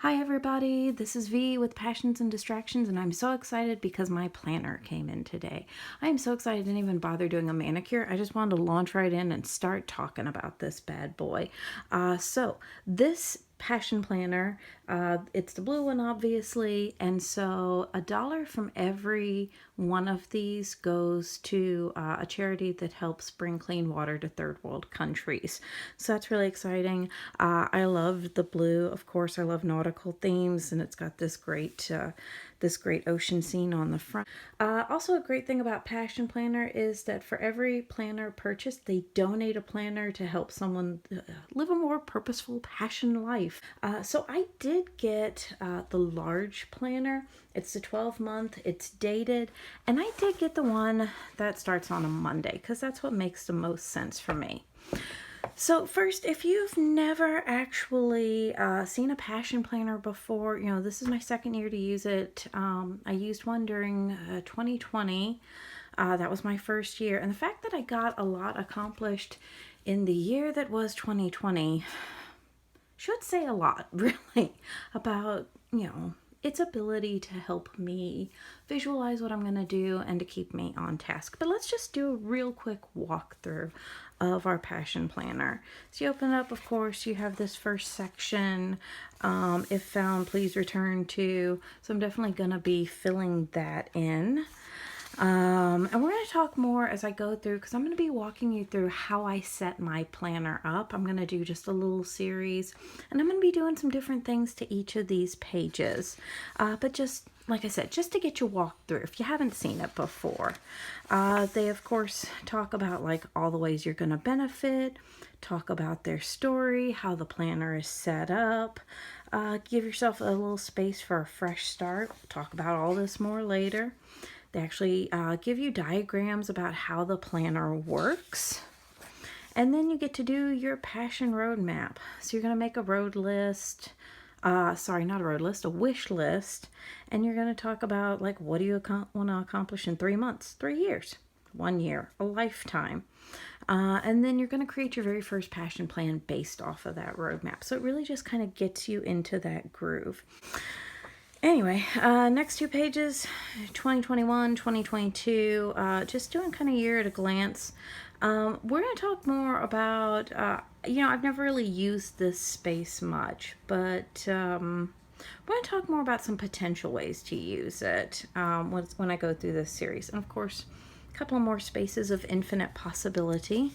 Hi everybody, this is V with Passions and Distractions, and I'm so excited because my planner came in today. I am so excited I didn't even bother doing a manicure. I just wanted to launch right in and start talking about this bad boy. So this passion planner, it's the blue one obviously, and so $1 from every one of these goes to a charity that helps bring clean water to third world countries. So that's really exciting. I love the blue, of course. I love nautical themes, and it's got this great ocean scene on the front. Also, a great thing about Passion Planner is that for every planner purchased, they donate a planner to help someone live a more purposeful passion life. So I did get the large planner. It's the 12-month, it's dated, and I did get the one that starts on a Monday because that's what makes the most sense for me. So first, if you've never actually seen a passion planner before, this is my second year to use it. I used one during 2020. That was my first year. And the fact that I got a lot accomplished in the year that was 2020 should say a lot, really, about, its ability to help me visualize what I'm going to do and to keep me on task. But let's just do a real quick walkthrough of our passion planner. So you open up, of course, you have this first section, if found, please return to. So I'm definitely going to be filling that in. And we're going to talk more as I go through, because I'm going to be walking you through how I set my planner up. I'm going to do just a little series, and I'm going to be doing some different things to each of these pages. But just like I said, just to get you walked through if you haven't seen it before. They, of course, talk about like all the ways you're going to benefit, talk about their story, how the planner is set up. Give yourself a little space for a fresh start. We'll talk about all this more later. They actually give you diagrams about how the planner works. And then you get to do your passion roadmap. So you're going to make a road list. Sorry, not a road list, a wish list. And you're going to talk about, like, what do you want to accomplish in 3 months, 3 years, 1 year, a lifetime. And then you're going to create your very first passion plan based off of that roadmap. So it really just kind of gets you into that groove. Anyway, next 2 pages, 2021, 2022, just doing kind of year at a glance. We're going to talk more about, I've never really used this space much, but we're going to talk more about some potential ways to use it when I go through this series. And of course, a couple more spaces of infinite possibility.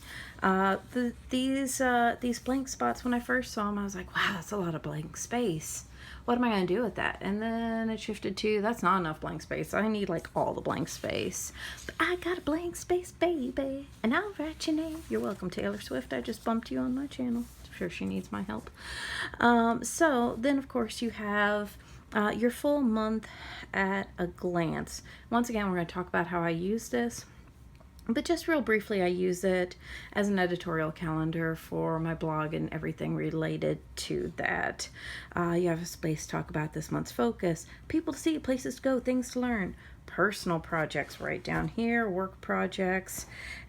These blank spots, when I first saw them, I was like, wow, that's a lot of blank space. What am I going to do with that? And then it shifted to, that's not enough blank space. I need like all the blank space. But I got a blank space, baby. And I'll write your name. You're welcome, Taylor Swift. I just bumped you on my channel. I'm sure she needs my help. So then, of course, you have your full month at a glance. Once again, we're going to talk about how I use this. But just real briefly, I use it as an editorial calendar for my blog and everything related to that. You have a space to talk about this month's focus, people to see, places to go, things to learn, personal projects right down here, work projects,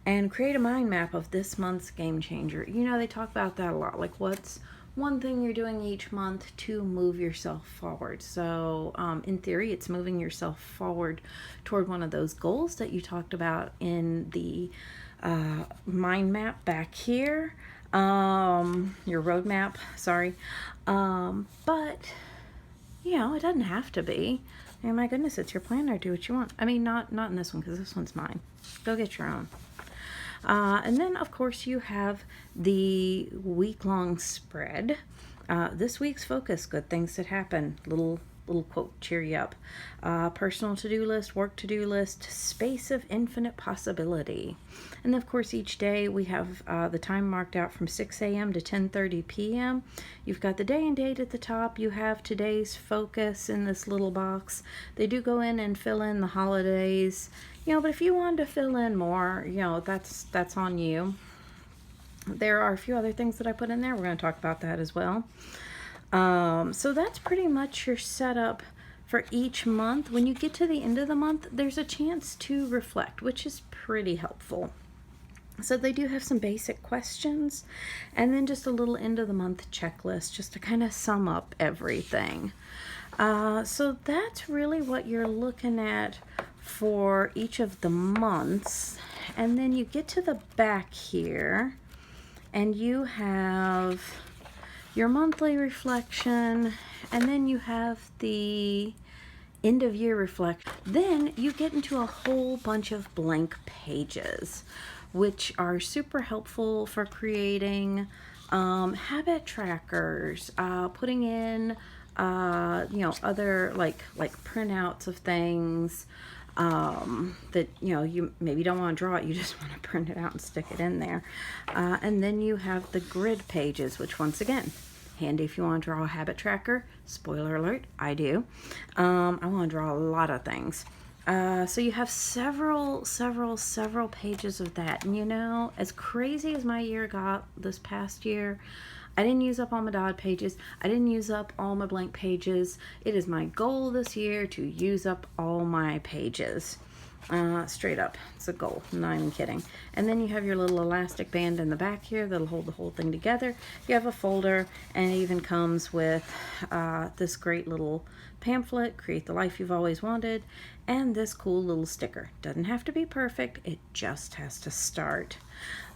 and create a mind map of this month's game changer. They talk about that a lot, like what's one thing you're doing each month to move yourself forward. So in theory, it's moving yourself forward toward one of those goals that you talked about in the mind map back here, your roadmap, sorry. But, it doesn't have to be. Oh my goodness, it's your planner. Do what you want. I mean, not in this one, because this one's mine. Go get your own. And then, of course, you have the week-long spread. This week's focus, good things that happen, little quote, cheer you up. Personal to-do list, work to-do list, space of infinite possibility. And then, of course, each day we have the time marked out from 6 a.m. to 10:30 p.m. You've got the day and date at the top. You have today's focus in this little box. They do go in and fill in the holidays. But if you wanted to fill in more, that's on you. There are a few other things that I put in there. We're going to talk about that as well. So that's pretty much your setup for each month. When you get to the end of the month, there's a chance to reflect, which is pretty helpful. So they do have some basic questions and then just a little end of the month checklist just to kind of sum up everything. So that's really what you're looking at for each of the months. And then you get to the back here and you have your monthly reflection, and then you have the end of year reflection. Then you get into a whole bunch of blank pages, which are super helpful for creating habit trackers, putting in other like printouts of things that you maybe don't want to draw it, you just want to print it out and stick it in there. And then you have the grid pages, which once again, handy if you want to draw a habit tracker. Spoiler alert, I do. I want to draw a lot of things. So you have several pages of that. And as crazy as my year got this past year, I didn't use up all my dot pages. I didn't use up all my blank pages. It is my goal this year to use up all my pages. Straight up, it's a goal, not even kidding. And then you have your little elastic band in the back here that'll hold the whole thing together. You have a folder, and it even comes with this great little pamphlet, Create the Life You've Always Wanted, and this cool little sticker. Doesn't have to be perfect, it just has to start.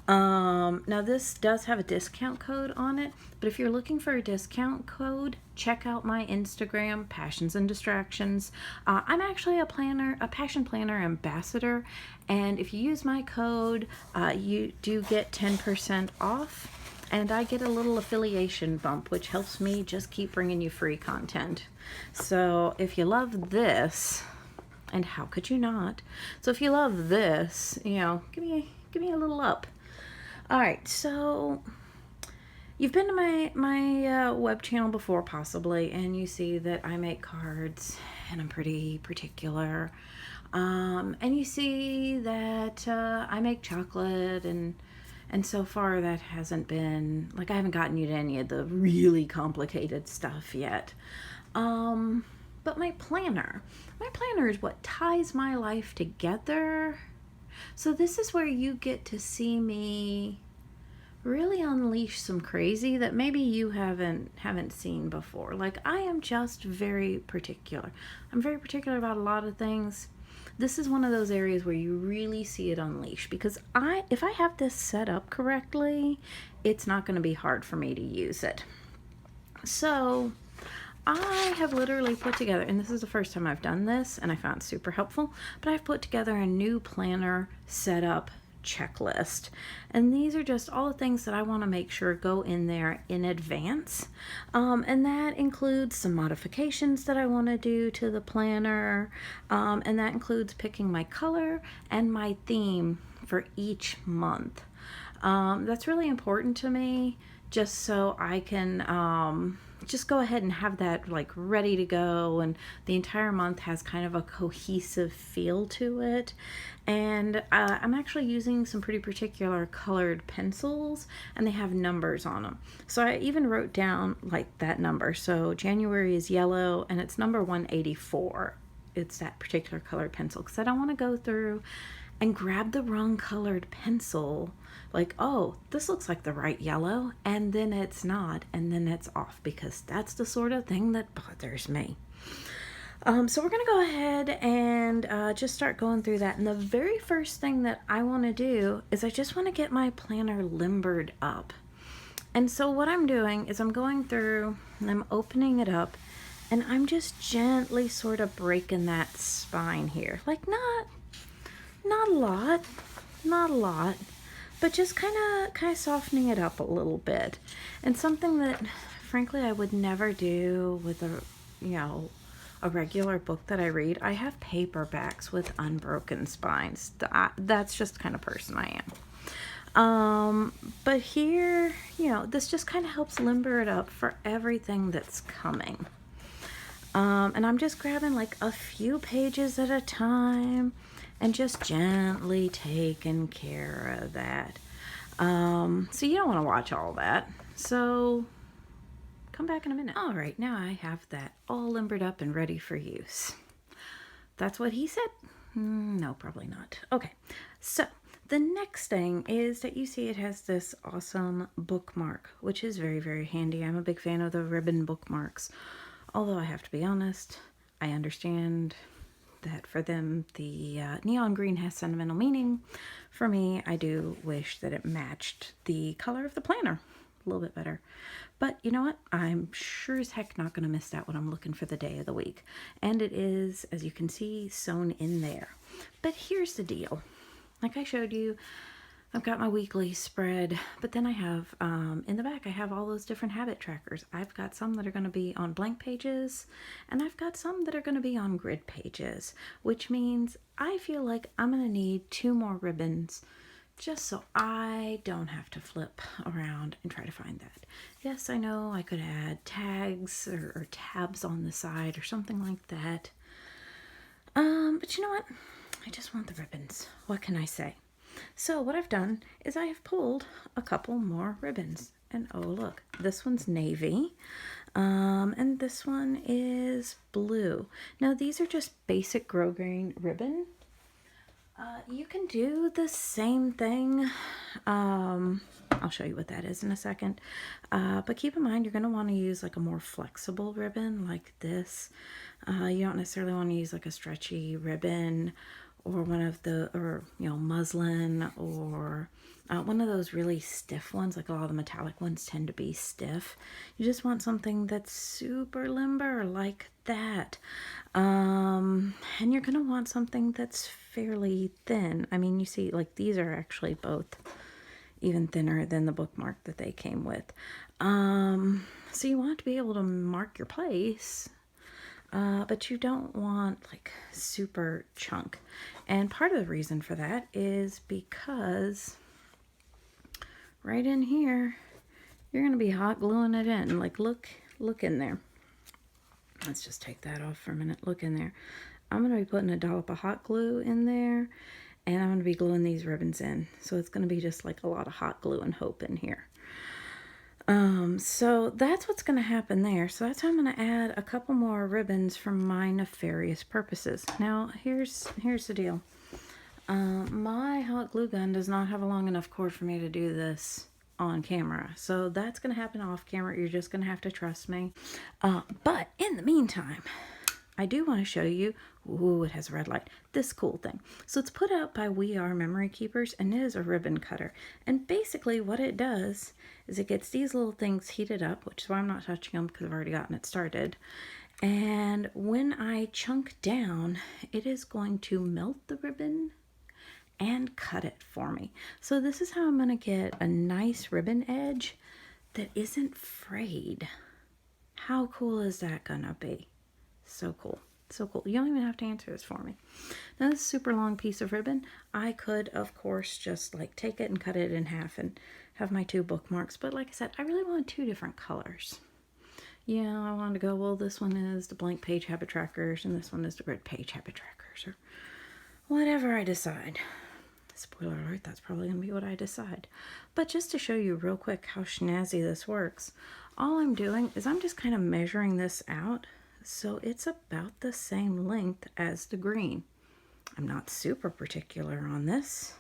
Now this does have a discount code on it, but if you're looking for a discount code, check out my Instagram, Passions and Distractions. I'm actually a passion planner ambassador, and if you use my code, you do get 10% off, and I get a little affiliation bump, which helps me just keep bringing you free content. So if you love this, and how could you not? So if you love this, give me a little up. All right, so you've been to my web channel before, possibly, and you see that I make cards, and I'm pretty particular. And you see that I make chocolate, and so far that hasn't been, like, I haven't gotten you to any of the really complicated stuff yet. But my planner is what ties my life together. So this is where you get to see me really unleash some crazy that maybe you haven't seen before. Like, I am just very particular. I'm very particular about a lot of things. This is one of those areas where you really see it unleash, because if I have this set up correctly, it's not going to be hard for me to use it. So I have literally put together, and this is the first time I've done this, and I found it super helpful, but I've put together a new planner setup checklist. And these are just all the things that I want to make sure go in there in advance. And that includes some modifications that I want to do to the planner. And that includes picking my color and my theme for each month. That's really important to me, just so I can just go ahead and have that like ready to go, and the entire month has kind of a cohesive feel to it. And I'm actually using some pretty particular colored pencils, and they have numbers on them. So I even wrote down like that number. So January is yellow, and it's number 184. It's that particular colored pencil, because I don't want to go through and grab the wrong colored pencil, like, oh, this looks like the right yellow, and then it's not, and then it's off, because that's the sort of thing that bothers me. So we're gonna go ahead and just start going through that. And the very first thing that I want to do is I just want to get my planner limbered up. And so what I'm doing is I'm going through and I'm opening it up, and I'm just gently sort of breaking that spine here, like not a lot, but just kind of softening it up a little bit. And something that frankly I would never do with a regular book that I read. I have paperbacks with unbroken spines. That's just the kind of person I am. But here, this just kind of helps limber it up for everything that's coming. And I'm just grabbing like a few pages at a time and just gently taking care of that. So you don't want to watch all that. So come back in a minute. All right, now I have that all limbered up and ready for use. That's what he said? No, probably not. Okay, so the next thing is that you see it has this awesome bookmark, which is very, very handy. I'm a big fan of the ribbon bookmarks. Although I have to be honest, I understand that for them the neon green has sentimental meaning. For me, I do wish that it matched the color of the planner a little bit better. But you know what? I'm sure as heck not going to miss out when I'm looking for the day of the week. And it is, as you can see, sewn in there. But here's the deal. Like I showed you, I've got my weekly spread, but then I have, in the back, I have all those different habit trackers. I've got some that are going to be on blank pages, and I've got some that are going to be on grid pages, which means I feel like I'm going to need 2 more ribbons just so I don't have to flip around and try to find that. Yes, I know I could add tags or tabs on the side or something like that. But you know what? I just want the ribbons. What can I say? So what I've done is I have pulled a couple more ribbons. And oh look, this one's navy. And this one is blue. Now these are just basic grosgrain ribbon. You can do the same thing. I'll show you what that is in a second. But keep in mind, you're going to want to use like a more flexible ribbon like this. You don't necessarily want to use like a stretchy ribbon or one of the, or, you know, muslin or one of those really stiff ones. Like a lot of the metallic ones tend to be stiff. You just want something that's super limber like that. And you're going to want something that's fairly thin. I mean, you see, like these are actually both even thinner than the bookmark that they came with. So you want to be able to mark your place, but you don't want like super chunk. And part of the reason for that is because right in here, you're going to be hot gluing it in. Like look in there. Let's just take that off for a minute. Look in there. I'm going to be putting a dollop of hot glue in there, and I'm going to be gluing these ribbons in. So it's going to be just like a lot of hot glue and hope in here. So that's what's going to happen there. So that's how I'm going to add a couple more ribbons for my nefarious purposes. Now, here's the deal. My hot glue gun does not have a long enough cord for me to do this on camera. So that's going to happen off camera. You're just going to have to trust me. But in the meantime, I do want to show you, ooh, it has a red light, this cool thing. So it's put out by We Are Memory Keepers, and it is a ribbon cutter. And basically what it does is it gets these little things heated up, which is why I'm not touching them because I've already gotten it started. And when I chunk down, it is going to melt the ribbon and cut it for me. So this is how I'm going to get a nice ribbon edge that isn't frayed. How cool is that going to be? So cool. So cool. You don't even have to answer this for me. Now this super long piece of ribbon, I could of course just like take it and cut it in half and have my 2 bookmarks. But like I said, I really want 2 different colors. Yeah, I wanted to go, well, this one is the blank page habit trackers and this one is the grid page habit trackers, or whatever I decide. Spoiler alert, that's probably going to be what I decide. But just to show you real quick how snazzy this works, all I'm doing is I'm just kind of measuring this out. So it's about the same length as the green. I'm not super particular on this.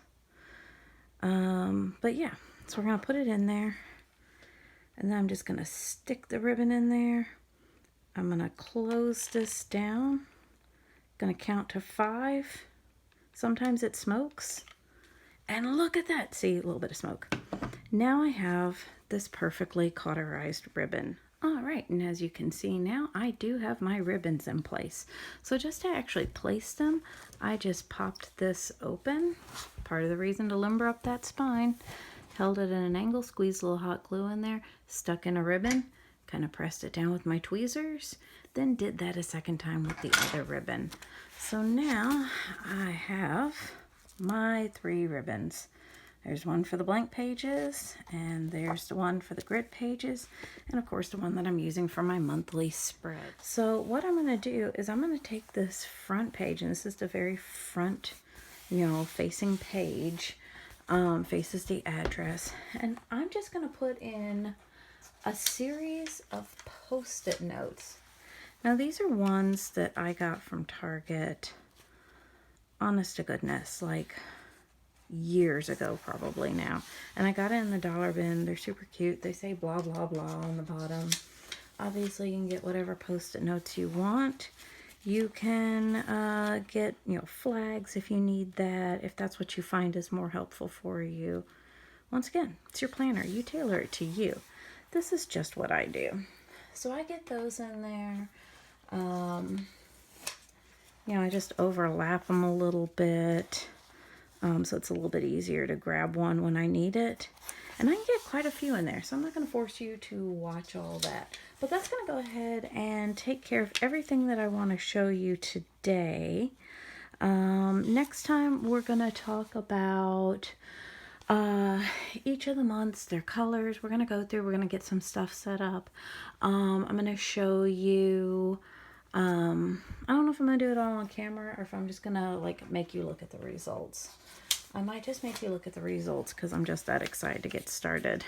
But yeah, so we're going to put it in there. And then I'm just going to stick the ribbon in there. I'm going to close this down. Going to count to 5. Sometimes it smokes. And look at that. See, a little bit of smoke. Now I have this perfectly cauterized ribbon. All right, and as you can see now, I do have my ribbons in place. So just to actually place them, I just popped this open. Part of the reason to limber up that spine. Held it at an angle, squeezed a little hot glue in there, stuck in a ribbon, kind of pressed it down with my tweezers, then did that a second time with the other ribbon. So now I have my 3 ribbons. There's one for the blank pages, and there's the one for the grid pages, and of course the one that I'm using for my monthly spread. So what I'm going to do is I'm going to take this front page, and this is the very front, you know, facing page, faces the address, and I'm just going to put in a series of Post-it notes. Now these are ones that I got from Target, honest to goodness, like years ago probably now. And I got it in the dollar bin. They're super cute. They say blah, blah, blah on the bottom. Obviously, you can get whatever Post-it notes you want. You can get, flags if you need that, if that's what you find is more helpful for you. Once again, it's your planner. You tailor it to you. This is just what I do. So I get those in there. I just overlap them a little bit. So it's a little bit easier to grab one when I need it. And I can get quite a few in there, so I'm not going to force you to watch all that. But that's going to go ahead and take care of everything that I want to show you today. Next time, we're going to talk about each of the months, their colors. We're going to go through, we're going to get some stuff set up. I'm going to show you... I don't know if I'm going to do it all on camera or if I'm just going to make you look at the results. I might just make you look at the results because I'm just that excited to get started.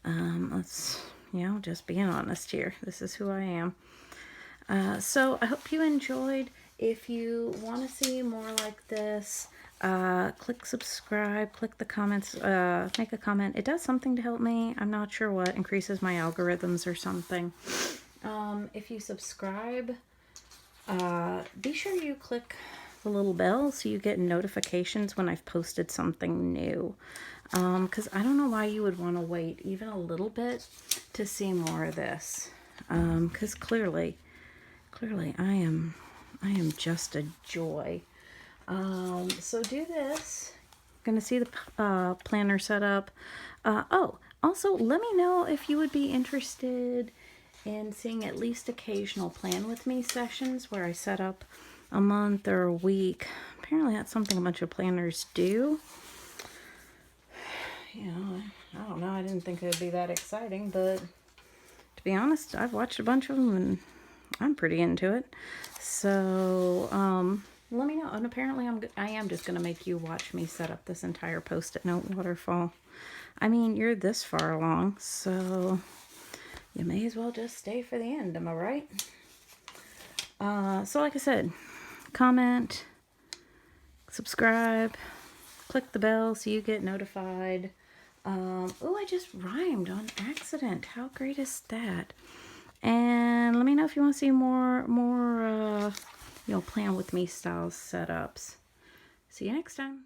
Let's, just being honest here. This is who I am. So I hope you enjoyed. If you want to see more like this, click subscribe, click the comments, make a comment. It does something to help me. I'm not sure what, increases my algorithms or something. If you subscribe, be sure you click the little bell so you get notifications when I've posted something new. Because I don't know why you would want to wait even a little bit to see more of this. Because clearly I am just a joy. So do this. Going to see the planner set up. Also let me know if you would be interested in seeing at least occasional plan with me sessions where I set up a month or a week. Apparently that's something a bunch of planners do. I don't know. I didn't think it would be that exciting, but to be honest, I've watched a bunch of them and I'm pretty into it. So, let me know. And apparently I am just going to make you watch me set up this entire Post-it note waterfall. I mean, you're this far along, so you may as well just stay for the end, am I right? So like I said, comment, subscribe, click the bell so you get notified. Oh, I just rhymed on accident. How great is that? And let me know if you want to see more plan with me style setups. See you next time.